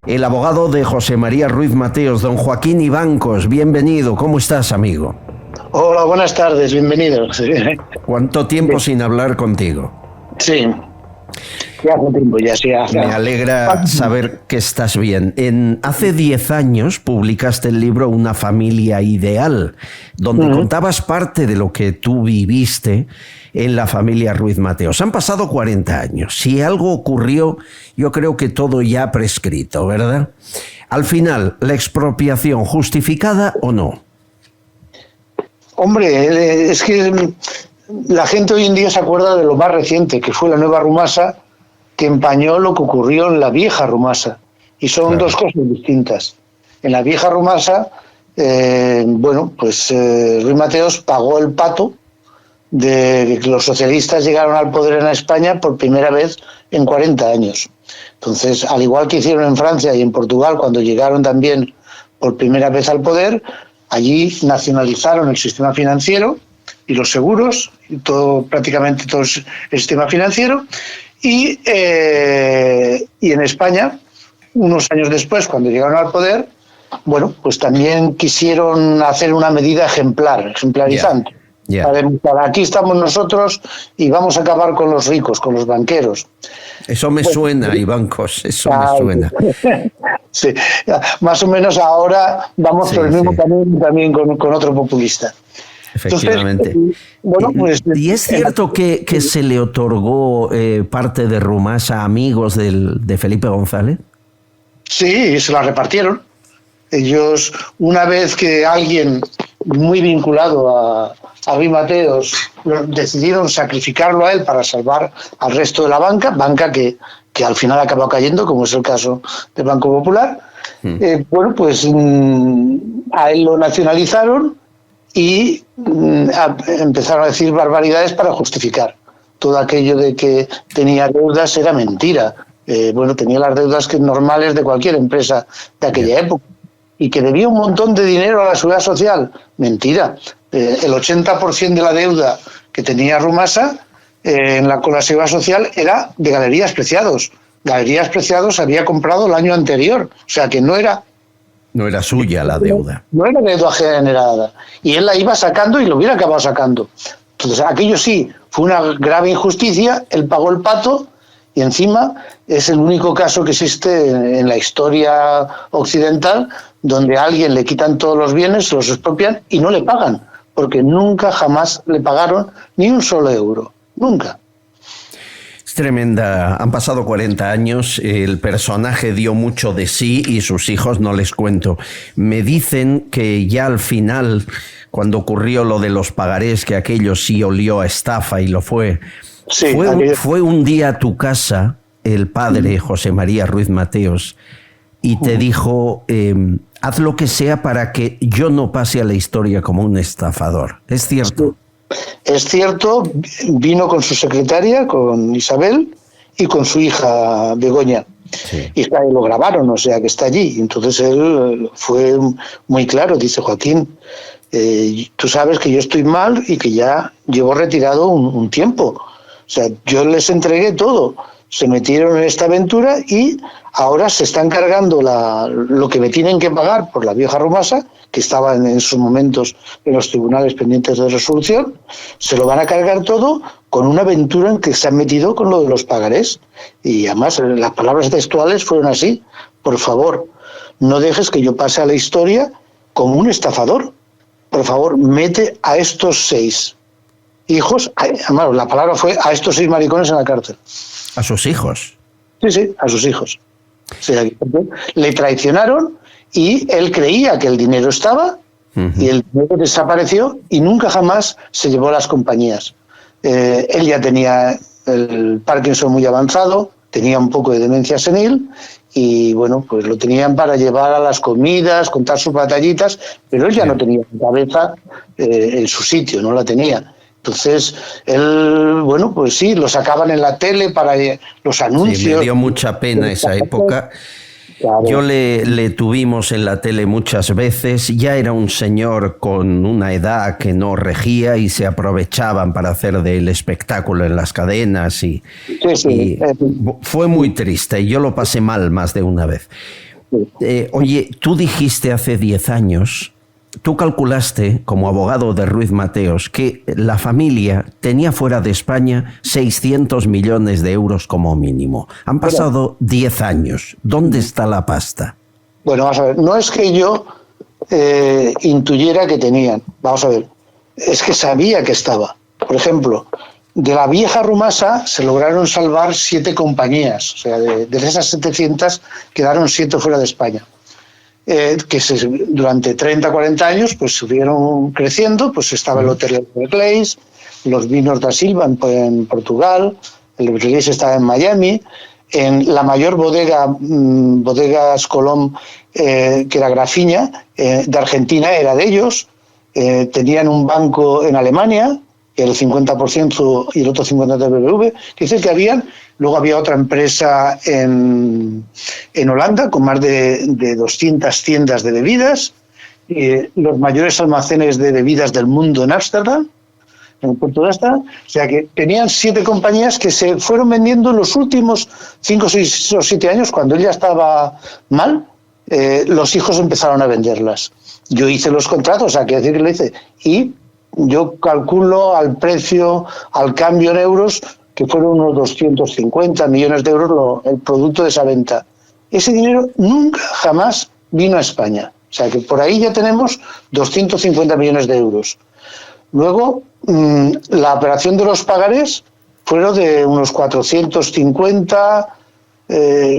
El abogado de José María Ruiz Mateos, don Joaquín Ibancos. Bienvenido, ¿cómo estás, amigo? Hola, buenas tardes, bienvenido. ¿Cuánto tiempo sin hablar contigo? Sí, ya hace tiempo, ya sí. Me alegra saber que estás bien. Hace 10 años publicaste el libro Una familia ideal, donde contabas parte de lo que tú viviste en la familia Ruiz Mateos. Han pasado 40 años. Si algo ocurrió, yo creo que todo ya ha prescrito, ¿verdad? Al final, ¿la expropiación justificada o no? Hombre, es que la gente hoy en día se acuerda de lo más reciente, que fue la nueva Rumasa, que empañó lo que ocurrió en la vieja Rumasa. Y son dos cosas distintas. En la vieja Rumasa, Ruiz Mateos pagó el pato de que los socialistas llegaron al poder en España por primera vez en 40 años. Entonces, al igual que hicieron en Francia y en Portugal cuando llegaron también por primera vez al poder, allí nacionalizaron el sistema financiero y los seguros, y prácticamente todo el sistema financiero, y en España, unos años después, cuando llegaron al poder, pues también quisieron hacer una medida ejemplarizante. A ver, aquí estamos nosotros y vamos a acabar con los ricos, con los banqueros. Eso me suena, Ibancos, eso me suena. Sí, más o menos ahora vamos por el mismo camino también con otro populista. Efectivamente. Entonces, ¿Y es cierto que se le otorgó parte de Rumasa a amigos de Felipe González? Sí, se la repartieron. Ellos, una vez que alguien muy vinculado a Ruiz Mateos decidieron sacrificarlo a él para salvar al resto de la banca que al final acabó cayendo, como es el caso del Banco Popular, a él lo nacionalizaron y empezaron a decir barbaridades para justificar. Todo aquello de que tenía deudas era mentira. Tenía las deudas normales de cualquier empresa de aquella época. Y que debía un montón de dinero a la Seguridad Social. Mentira. El 80% de la deuda que tenía Rumasa con la Seguridad Social era de Galerías Preciados. Galerías Preciados había comprado el año anterior. O sea que no era suya la deuda. No era deuda generada. Y él la iba sacando y lo hubiera acabado sacando. Entonces, aquello sí, fue una grave injusticia. Él pagó el pato y encima es el único caso que existe en la historia occidental donde a alguien le quitan todos los bienes, los expropian y no le pagan, porque nunca jamás le pagaron ni un solo euro. Nunca. Es tremenda. Han pasado 40 años, el personaje dio mucho de sí y sus hijos no les cuento. Me dicen que ya al final, cuando ocurrió lo de los pagarés, que aquello sí olió a estafa y lo fue. Sí, fue un día a tu casa el padre José María Ruiz Mateos y te dijo, haz lo que sea para que yo no pase a la historia como un estafador. ¿Es cierto? Es cierto, vino con su secretaria, con Isabel, y con su hija Begoña. Sí. Y lo grabaron, o sea que está allí. Entonces él fue muy claro, dice: Joaquín, tú sabes que yo estoy mal y que ya llevo retirado un tiempo. O sea, yo les entregué todo. Se metieron en esta aventura y ahora se están cargando lo que me tienen que pagar por la vieja Rumasa, que estaba en esos momentos en los tribunales pendientes de resolución. Se lo van a cargar todo con una aventura en que se han metido con lo de los pagarés. Y además las palabras textuales fueron así: por favor, no dejes que yo pase a la historia como un estafador. Por favor, mete a estos 6 hijos, además la palabra fue a estos 6 maricones en la cárcel. ¿A sus hijos? Sí, a sus hijos. O sea, le traicionaron y él creía que el dinero estaba y el dinero desapareció y nunca jamás se llevó a las compañías. Él ya tenía el Parkinson muy avanzado, tenía un poco de demencia senil y pues lo tenían para llevar a las comidas, contar sus batallitas, pero él ya no tenía la cabeza en su sitio, no la tenía. Entonces, él, pues sí, lo sacaban en la tele para los anuncios. Sí, me dio mucha pena esa época. Claro. Yo le tuvimos en la tele muchas veces. Ya era un señor con una edad que no regía y se aprovechaban para hacer del espectáculo en las cadenas. Y fue muy triste y yo lo pasé mal más de una vez. Oye, tú dijiste hace 10 años, tú calculaste como abogado de Ruiz Mateos que la familia tenía fuera de España 600 millones de euros como mínimo. Han pasado 10 años. ¿Dónde está la pasta? Bueno, vamos a ver. No es que yo intuyera que tenían. Vamos a ver. Es que sabía que estaba. Por ejemplo, de la vieja Rumasa se lograron salvar 7 compañías. O sea, de esas 700 quedaron 7 fuera de España. Durante 30, 40 años pues siguieron creciendo. Pues estaba el Hotel Everglades, los Vinos da Silva en Portugal, el Everglades estaba en Miami, en la mayor bodegas Colom, que era Grafiña, de Argentina, era de ellos. Tenían un banco en Alemania, el 50% y el otro 50% de BBV, que dice que luego había otra empresa en Holanda con más de 200 tiendas de bebidas, los mayores almacenes de bebidas del mundo en Ámsterdam, en el puerto de Ámsterdam. O sea que tenían 7 compañías que se fueron vendiendo en los últimos 5, 6 o 7 años, cuando él ya estaba mal. Los hijos empezaron a venderlas. Yo hice los contratos, o sea, quiero decir que lo hice, y yo calculo al precio, al cambio en euros, que fueron unos 250 millones de euros el producto de esa venta. Ese dinero nunca, jamás vino a España. O sea, que por ahí ya tenemos 250 millones de euros. Luego, la operación de los pagarés fueron de unos 450,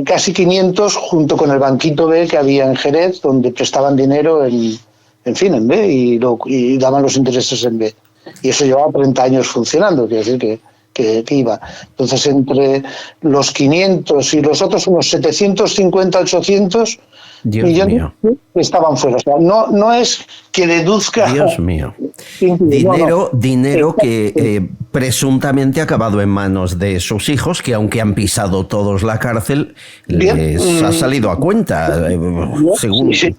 casi 500, junto con el Banquito B que había en Jerez, donde prestaban dinero en B y daban los intereses en B. Y eso llevaba 30 años funcionando, quiere decir que iba. Entonces, entre los 500 y los otros, unos 750, 800 millones estaban fuera. O sea, no es que deduzca... Dios mío. Dinero que presuntamente ha acabado en manos de sus hijos, que aunque han pisado todos la cárcel, les ha salido a cuenta, según... Sí.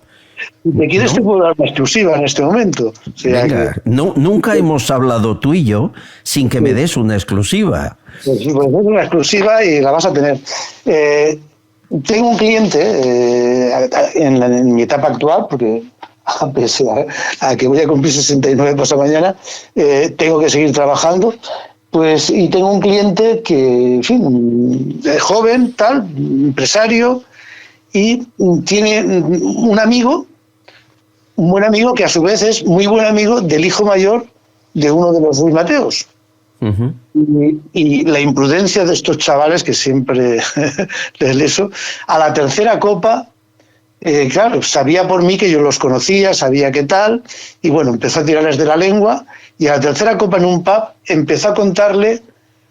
Si te quieres, te puedo dar una exclusiva en este momento. O sea, venga, nunca hemos hablado tú y yo sin que me des una exclusiva. Pues una exclusiva y la vas a tener. Tengo un cliente en mi etapa actual, porque a pesar a que voy a cumplir 69 pasado mañana, tengo que seguir trabajando. Pues, y tengo un cliente que, en fin, es joven, tal, empresario, y tiene un buen amigo que a su vez es muy buen amigo del hijo mayor de uno de los Ruiz Mateos. Uh-huh. Y la imprudencia de estos chavales, que siempre les leso, a la tercera copa, claro, sabía por mí que yo los conocía, sabía qué tal, y bueno, empezó a tirarles de la lengua, y a la tercera copa en un pub empezó a contarle: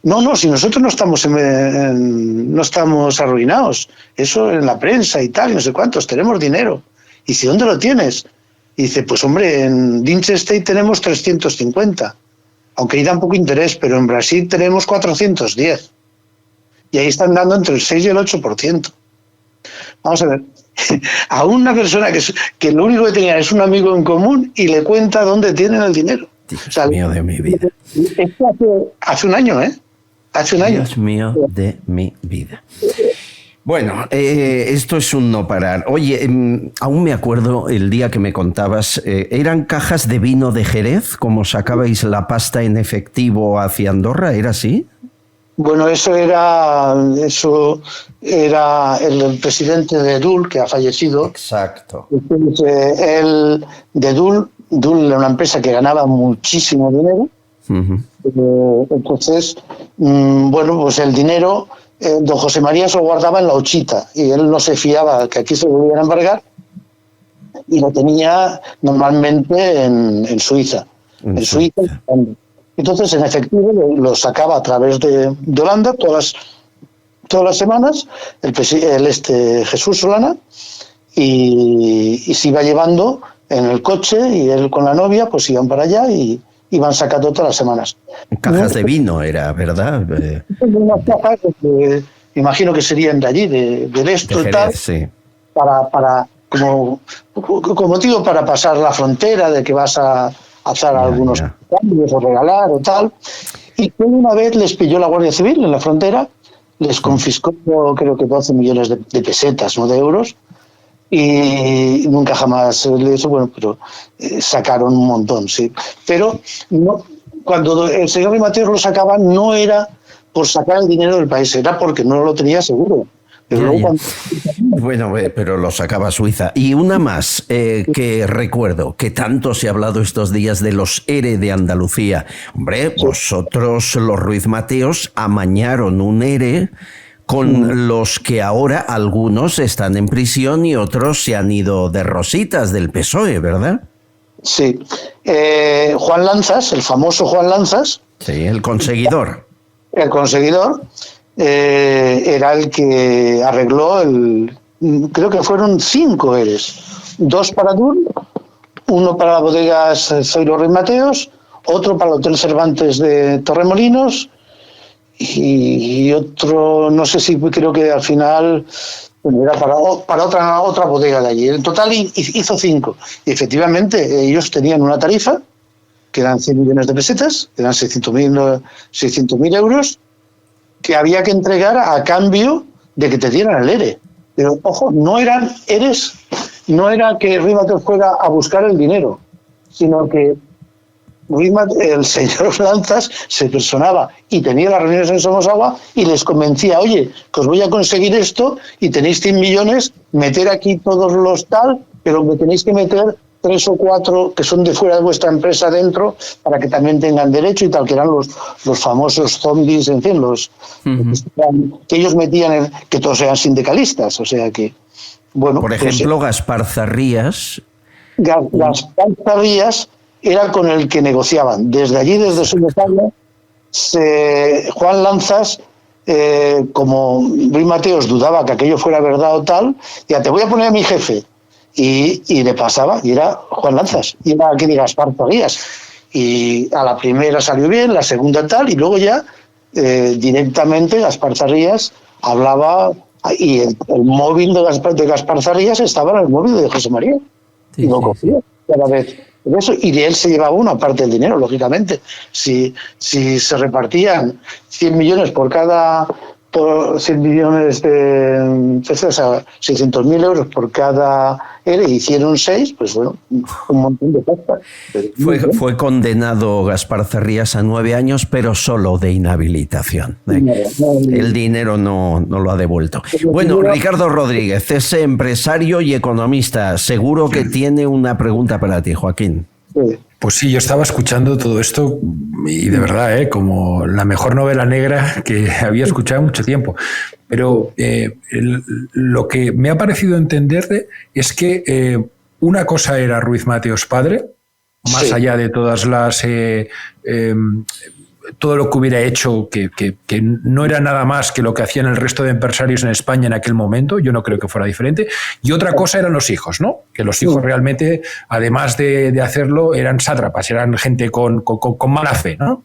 no, si nosotros no estamos arruinados, eso en la prensa y tal, y no sé cuántos, tenemos dinero. Y dice: ¿dónde lo tienes? Y dice: pues hombre, en Lynch Estate tenemos 350, aunque ahí da un poco interés, pero en Brasil tenemos 410. Y ahí están dando entre el 6 y el 8%. Vamos a ver, a una persona que lo único que tenía es un amigo en común y le cuenta dónde tienen el dinero. Dios mío de mi vida. Esto hace un año, ¿eh? Hace un año. Dios mío de mi vida. Bueno, esto es un no parar. Oye, aún me acuerdo el día que me contabas, ¿eran cajas de vino de Jerez, como sacabais la pasta en efectivo hacia Andorra? ¿Era así? Bueno, eso era el presidente de Dul, que ha fallecido. Exacto. El de Dul era una empresa que ganaba muchísimo dinero. Uh-huh. Entonces, bueno, pues el dinero... don José María se lo guardaba en la Ochita y él no se fiaba que aquí se lo volvieran a embargar y lo tenía normalmente en Suiza. En Suiza. Entonces, en efectivo, lo sacaba a través de Holanda todas las semanas, Jesús Solana, y se iba llevando en el coche, y él con la novia pues iban para allá y iban sacando todas las semanas. Cajas de vino era, ¿verdad? Unas cajas que imagino que serían de allí, del esto y tal, sí. para como motivo para pasar la frontera, de que vas a hacer algunos cambios o regalar o tal. Y una vez les pilló la Guardia Civil en la frontera, les confiscó creo que 12 millones de pesetas, no de euros, y nunca jamás le hizo, bueno, pero sacaron un montón, sí. Pero no, cuando el señor Ruiz Mateos lo sacaba, no era por sacar el dinero del país, era porque no lo tenía seguro. Pero luego cuando... Bueno, pero lo sacaba Suiza. Y una más que recuerdo, que tanto se ha hablado estos días de los ERE de Andalucía. Hombre, vosotros, los Ruiz Mateos, amañaron un ERE con los que ahora algunos están en prisión y otros se han ido de rositas del PSOE, ¿verdad? Sí. Juan Lanzas, el famoso Juan Lanzas. Sí, el conseguidor. El conseguidor era el que arregló creo que fueron 5 ERES. 2 para Dur, uno para las bodegas Zoilo Ruiz Mateos, otro para el Hotel Cervantes de Torremolinos y otro, no sé si creo que al final era para otra bodega de allí. En total hizo 5. Y efectivamente ellos tenían una tarifa que eran 100 millones de pesetas, que eran 600.000 euros, que había que entregar a cambio de que te dieran el ERE. Pero, ojo, no eran ERES, no era que Ruiz Mateos fuera a buscar el dinero, sino que el señor Lanzas se personaba y tenía las reuniones en Somosagua y les convencía, oye, que os voy a conseguir esto y tenéis 100 millones, meter aquí todos los tal, pero me tenéis que meter 3 o 4 que son de fuera de vuestra empresa dentro para que también tengan derecho y tal, que eran los famosos zombies, en fin, los que ellos metían, que todos eran sindicalistas, o sea que, bueno. Por ejemplo, pues, Gaspar Zarrías. Gaspar Zarrías era con el que negociaban. Desde allí, desde Somosagua, Juan Lanzas, como Ruiz Mateos dudaba que aquello fuera verdad o tal, ya te voy a poner a mi jefe. Y le pasaba, y era Juan Lanzas, y era aquí de Gaspar Zarrías. Y a la primera salió bien, la segunda tal, y luego ya directamente Gaspar Zarrías hablaba, y el móvil de Gaspar Zarrías estaba en el móvil de José María. Sí, y lo cogía cada vez. Eso, y de él se llevaba una parte del dinero, lógicamente. Si se repartían 100 millones por 100 millones de pesos, o sea, 600.000 euros por cada ERE, hicieron 6, pues bueno, un montón de pasta. Fue condenado Gaspar Zarrías a 9 años, pero solo de inhabilitación. El dinero no lo ha devuelto. Bueno, Ricardo Rodríguez es empresario y economista. Seguro que tiene una pregunta para ti, Joaquín. Sí. Pues sí, yo estaba escuchando todo esto y de verdad, como la mejor novela negra que había escuchado en mucho tiempo. Pero lo que me ha parecido entender es que una cosa era Ruiz Mateos padre, más allá de todas las... todo lo que hubiera hecho, que no era nada más que lo que hacían el resto de empresarios en España en aquel momento, yo no creo que fuera diferente, y otra cosa eran los hijos, ¿no? Que los hijos realmente, además de hacerlo, eran sátrapas, eran gente con mala fe, ¿no?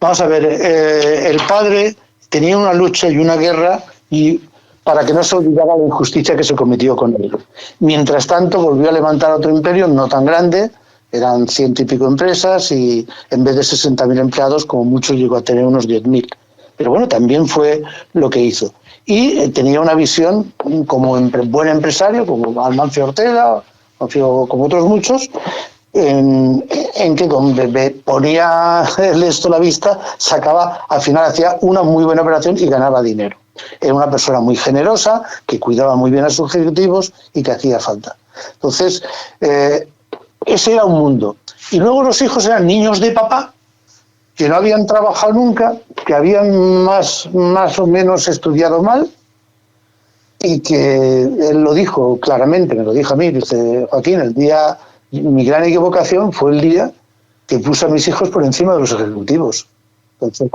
Vamos a ver, el padre tenía una lucha y una guerra y para que no se olvidara la injusticia que se cometió con él. Mientras tanto, volvió a levantar otro imperio, no tan grande. Eran 100 y pico empresas y en vez de 60.000 empleados, como mucho, llegó a tener unos 10.000. Pero bueno, también fue lo que hizo. Y tenía una visión como buen empresario, como Amancio Ortega, como otros muchos, en que donde ponía esto la vista, sacaba, al final hacía una muy buena operación y ganaba dinero. Era una persona muy generosa, que cuidaba muy bien a sus ejecutivos y que hacía falta. Entonces, ese era un mundo. Y luego los hijos eran niños de papá, que no habían trabajado nunca, que habían más o menos estudiado mal, y que él lo dijo claramente, me lo dijo a mí, dice, Joaquín, mi gran equivocación fue el día que puse a mis hijos por encima de los ejecutivos. Entonces,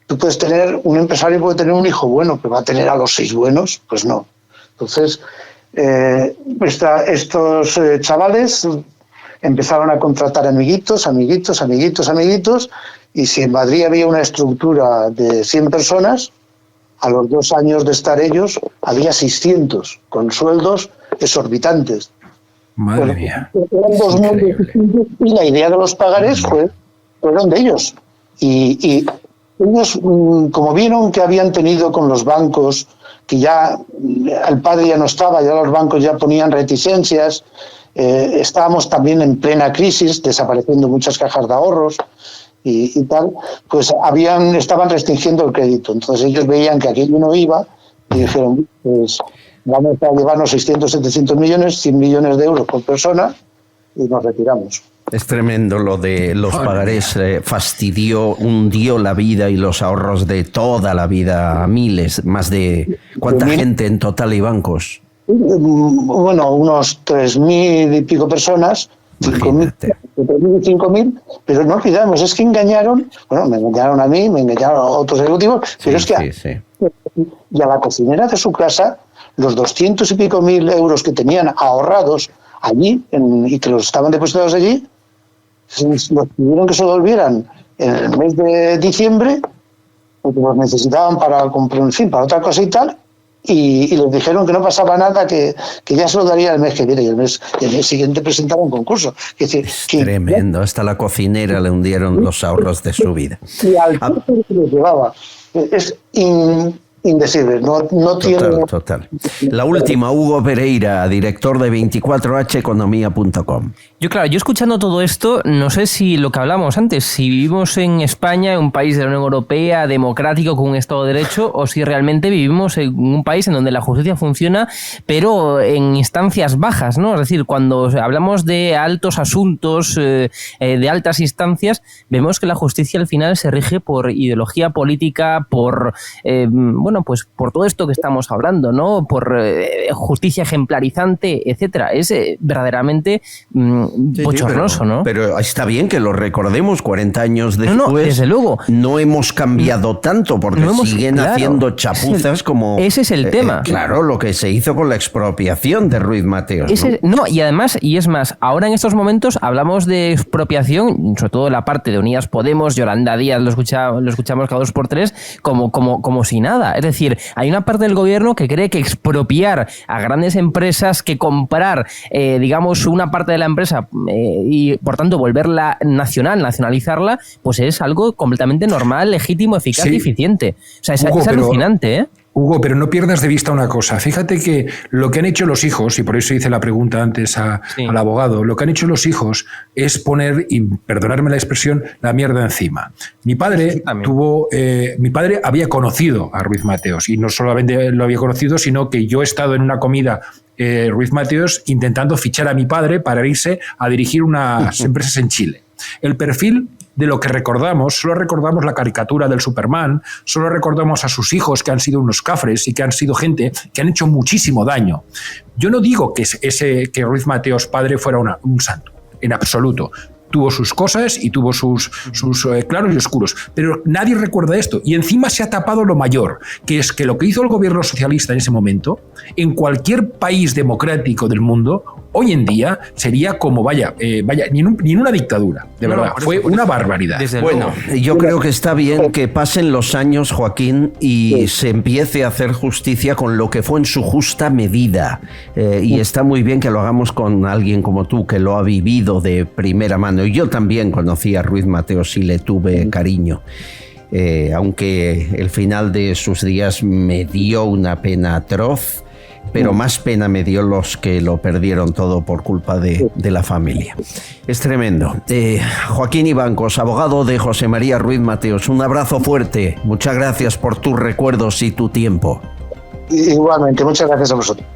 tú puedes tener, un empresario puede tener un hijo bueno, pero va a tener a los 6 buenos, pues no. Entonces, estos chavales empezaron a contratar amiguitos, y si en Madrid había una estructura de 100 personas, a los 2 años de estar ellos, había 600, con sueldos exorbitantes. Madre mía. Eran 2 mundos distintos y la idea de los pagarés fueron de ellos. Y ellos, como vieron que habían tenido con los bancos, que ya el padre ya no estaba, ya los bancos ya ponían reticencias, estábamos también en plena crisis, desapareciendo muchas cajas de ahorros y tal, pues estaban restringiendo el crédito. Entonces ellos veían que aquello no iba y dijeron, pues vamos a llevarnos 600, 700 millones, 100 millones de euros por persona y nos retiramos. Es tremendo lo de los pagarés, hundió la vida y los ahorros de toda la vida a miles, más de... ¿Cuánta gente en total y bancos? Bueno, unos 3.000 y pico personas, 5.000 y 5.000, pero no olvidamos, es que engañaron, bueno, me engañaron a mí, me engañaron a otros ejecutivos, pero es que y a la cocinera de su casa, los 200 y pico mil euros que tenían ahorrados allí y que los estaban depositados allí, los pidieron que se volvieran en el mes de diciembre, porque los necesitaban para comprar, en fin, para otra cosa y tal, y les dijeron que no pasaba nada, que ya se lo daría el mes que viene, y el mes siguiente presentaron un concurso. Es decir, tremendo, hasta la cocinera le hundieron los ahorros de su vida. Y al tiempo que los llevaba, es indecible, no tiene... Total. La última, Hugo Pereira, director de 24heconomía.com. Yo escuchando todo esto, no sé si lo que hablamos antes, si vivimos en España, un país de la Unión Europea, democrático, con un Estado de Derecho, o si realmente vivimos en un país en donde la justicia funciona, pero en instancias bajas, ¿no? Es decir, cuando hablamos de altos asuntos, de altas instancias, vemos que la justicia al final se rige por ideología política, por pues por todo esto que estamos hablando, ¿no? Por justicia ejemplarizante, etcétera. Es verdaderamente bochornoso, ¿no? Pero está bien que lo recordemos 40 años después. No, desde luego. No hemos cambiado tanto porque siguen haciendo chapuzas como... Ese es el tema. Claro, lo que se hizo con la expropiación de Ruiz Mateos. Y además, y es más, ahora en estos momentos hablamos de expropiación, sobre todo la parte de Unidas Podemos, Yolanda Díaz, lo escuchamos cada 2x3, como si nada. Es decir, hay una parte del gobierno que cree que expropiar a grandes empresas, que comprar, digamos, una parte de la empresa y, por tanto, volverla nacionalizarla, pues es algo completamente normal, legítimo, eficaz y eficiente. O sea, es alucinante, ¿eh? Hugo, pero no pierdas de vista una cosa. Fíjate que lo que han hecho los hijos, y por eso hice la pregunta antes al abogado, lo que han hecho los hijos es poner, y perdonadme la expresión, la mierda encima. Mi padre había conocido a Ruiz Mateos, y no solamente lo había conocido, sino que yo he estado en una comida Ruiz Mateos intentando fichar a mi padre para irse a dirigir unas empresas en Chile. El perfil de lo que recordamos, solo recordamos la caricatura del Superman, solo recordamos a sus hijos que han sido unos cafres y que han sido gente que han hecho muchísimo daño. Yo no digo que Ruiz Mateos padre fuera un santo, en absoluto. Tuvo sus cosas y tuvo sus claros y oscuros, pero nadie recuerda esto. Y encima se ha tapado lo mayor, que es que lo que hizo el gobierno socialista en ese momento, en cualquier país democrático del mundo, hoy en día sería como, ni en una dictadura, de verdad, fue una barbaridad. Bueno, yo creo que está bien que pasen los años, Joaquín, y se empiece a hacer justicia con lo que fue en su justa medida. Y está muy bien que lo hagamos con alguien como tú, que lo ha vivido de primera mano. Y yo también conocí a Ruiz Mateos y le tuve cariño. Aunque el final de sus días me dio una pena atroz, pero más pena me dio los que lo perdieron todo por culpa de la familia. Es tremendo. Joaquín Ibancos, abogado de José María Ruiz Mateos, un abrazo fuerte. Muchas gracias por tus recuerdos y tu tiempo. Igualmente, muchas gracias a vosotros.